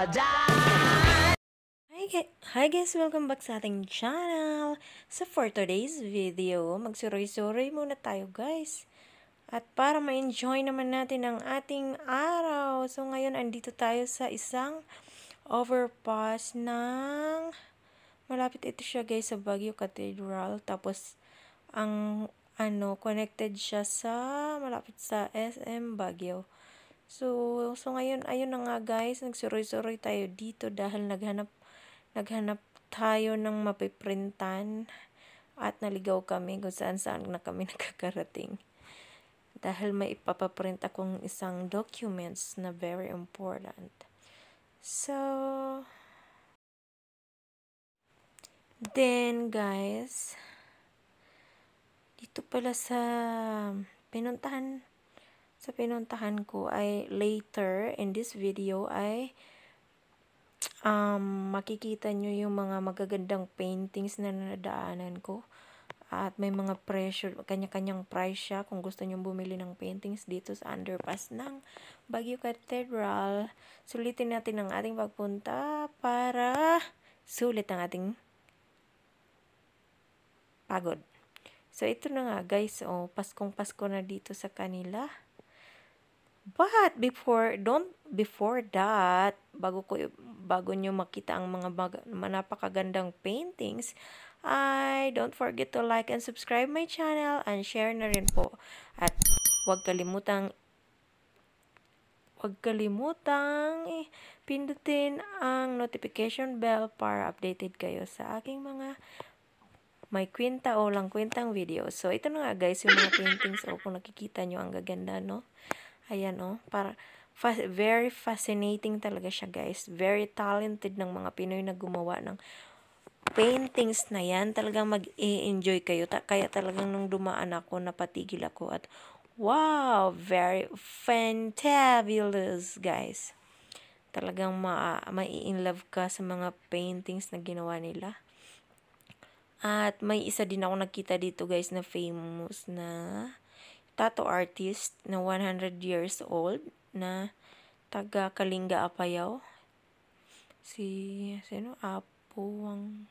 Hi guys, welcome back sa ating channel. So for today's video, magsuroy-suroy muna tayo guys. At para ma-enjoy naman natin ang ating araw. So ngayon andito tayo sa isang overpass ng malapit ito siya guys sa Baguio Cathedral. Tapos ang connected siya sa malapit sa SM Baguio. So ngayon ayun na nga guys, nagsuroy-suroy tayo dito dahil naghanap tayo ng mapiprintan at naligaw kami kung saan na kami nakakarating. Dahil may ipapaprint akong isang documents na very important. So, then guys, dito pala sa pinuntahan ko ay later in this video ay makikita nyo yung mga magagandang paintings na nadaanan ko. At may mga presyo, kanya-kanyang price siya kung gusto nyo bumili ng paintings dito sa underpass ng Baguio Cathedral. Sulitin natin ang ating pagpunta para sulit ang ating pagod. So, ito na nga guys, Paskong Pasko na dito sa kanila. But before that, bago nyo makita ang mga napakagandang paintings, don't forget to like and subscribe my channel and share na rin po. At huwag kalimutang pindutin ang notification bell para updated kayo sa aking mga may kwenta o lang kwentang video. So, ito na nga guys, yung mga paintings. Kung nakikita nyo, ang gaganda, no? Ayan, very fascinating talaga siya, guys. Very talented ng mga Pinoy na gumawa ng paintings na yan. Talagang mag-enjoy kayo. Kaya talagang nung dumaan ako, napatigil ako. At wow, very fantabulous, guys. Talagang mai-inlove ka sa mga paintings na ginawa nila. At may isa din ako nakita dito, guys, na famous na tattoo artist na 100 years old na taga Kalinga, Apayao. Sino? Apuwang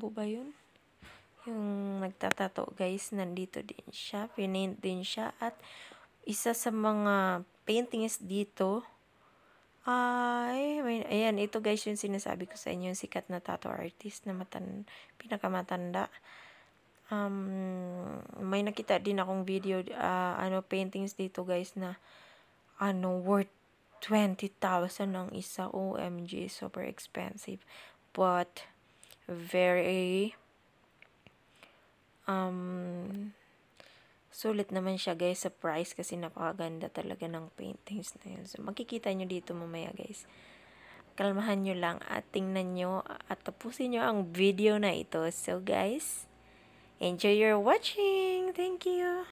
po ba yun? Yung nagtatato guys, nandito din siya. Pinaint din siya. At isa sa mga paintings dito ay, ayan, ito guys yung sinasabi ko sa inyo, yung sikat na tattoo artist na pinakamatanda. May nakita din akong video, paintings dito guys na, worth 20,000 ang isa. OMG, super expensive. But, very, sulit naman siya guys sa price kasi napakaganda talaga ng paintings na yun. So, makikita nyo dito mamaya guys. Kalmahan nyo lang at tingnan nyo at tapusin nyo ang video na ito. So guys, enjoy your watching. Thank you.